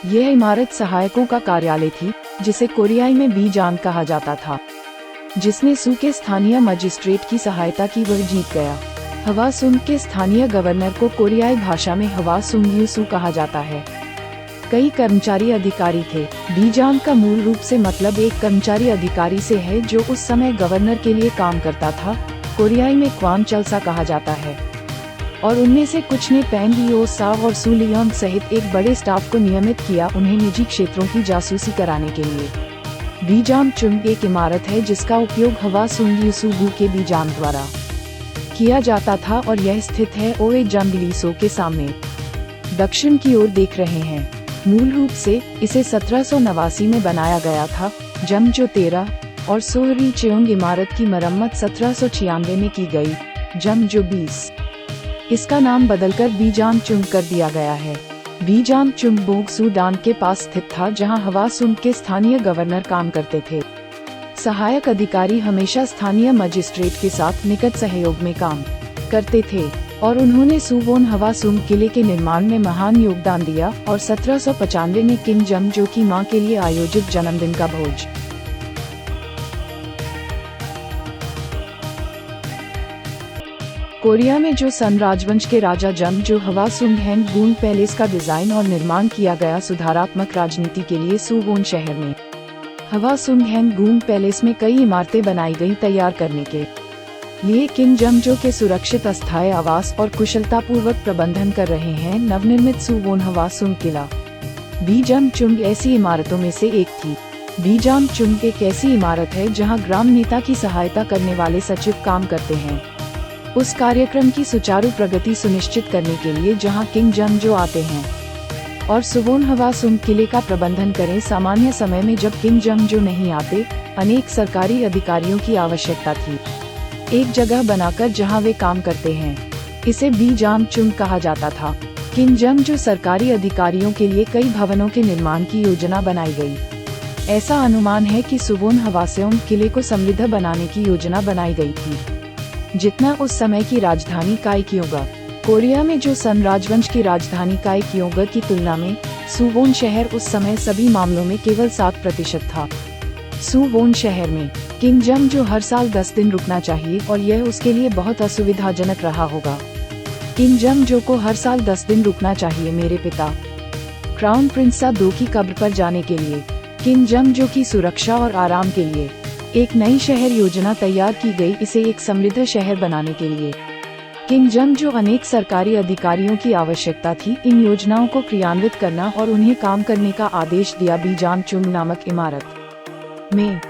यह इमारत सहायकों का कार्यालय थी, जिसे कोरियाई में बीजांग कहा जाता था। जिसने सू के स्थानीय मजिस्ट्रेट की सहायता की वह जीत गया। हवासुंग के स्थानीय गवर्नर को कोरियाई भाषा में हवासुंग यूसू कहा जाता है। कई कर्मचारी अधिकारी थे। बीजांग का मूल रूप से मतलब एक कर्मचारी अधिकारी से है जो उस समय गवर्नर के लिए काम करता था। कोरियाई में क्वान चलसा कहा जाता है। और उनमें से कुछ ने पैंग लियो साव और सू लियोंग सहित एक बड़े स्टाफ को नियमित किया उन्हें निजी क्षेत्रों की जासूसी कराने के लिए। बीजांग चुंग एक इमारत है जिसका उपयोग हवासुंग यूसू गू के बीजांग द्वारा किया जाता था और यह स्थित है ओए जंगलीसो के सामने दक्षिण की ओर देख रहे हैं। मूल रूप से इसे 1789 में बनाया गया था। जमजो 13 और सोहरी चेओंग इमारत की मरम्मत 1796 में की गई। जमजो 20 इसका नाम बदलकर बीजांग चुंग कर दिया गया है। बीजांग चुंग बोग सूडान के पास स्थित था जहां हवासुंग के स्थानीय गवर्नर काम करते थे। सहायक अधिकारी हमेशा स्थानीय मजिस्ट्रेट के साथ निकट सहयोग में काम करते थे और उन्होंने सुवोन हवासुंग किले के निर्माण में महान योगदान दिया और 1795 में किम जमजो की मां के लिए आयोजित जन्मदिन का भोज कोरिया में जो सन राजवंश के राजा जमजो हवासुंग हैंगगून पैलेस का डिजाइन और निर्माण किया गया सुधारात्मक राजनीति के लिए सुवोन शहर में हवासुंग हैंगगून पैलेस में कई इमारतें बनाई गई तैयार करने के लिए किम जमजो के सुरक्षित अस्थायी आवास और कुशलतापूर्वक प्रबंधन कर रहे हैं। नवनिर्मित सुवोन हवासुंग किला बीजांग चुंग ऐसी इमारतों में से एक थी। बीजांग चुंग एक ऐसी इमारत है जहां ग्राम नेता की सहायता करने वाले सचिव काम करते हैं उस कार्यक्रम की सुचारू प्रगति सुनिश्चित करने के लिए जहां किम जमजो आते हैं और सुवोन हवासुंग किले का प्रबंधन करें। सामान्य समय में जब किम जमजो नहीं आते, अनेक सरकारी अधिकारियों की आवश्यकता थी एक जगह बनाकर जहां वे काम करते हैं। इसे बीजांग चुंग कहा जाता था। किम जमजो सरकारी अधिकारियों के लिए कई भवनों के निर्माण की योजना बनाई गई। ऐसा अनुमान है कि सुवोन हवासुंग किले को समृद्ध बनाने की योजना बनाई गई थी जितना उस समय की राजधानी काइक्योंगा। कोरिया में जो सन राजवंश की राजधानी काइक्योंगा की तुलना में सुवोन शहर उस समय सभी मामलों में केवल 7% था। सुवोन शहर में किम जमजो हर साल 10 दिन रुकना चाहिए और यह उसके लिए बहुत असुविधाजनक रहा होगा। किम जमजो को हर साल 10 दिन रुकना चाहिए मेरे पिता क्राउन प्रिंस दो की कब्र पर जाने के लिए। किम जमजो की सुरक्षा और आराम के लिए एक नई शहर योजना तैयार की गई इसे एक समृद्ध शहर बनाने के लिए। किम जमजो अनेक सरकारी अधिकारियों की आवश्यकता थी इन योजनाओं को क्रियान्वित करना और उन्हें काम करने का आदेश दिया। बीजांग चुंग नामक इमारत में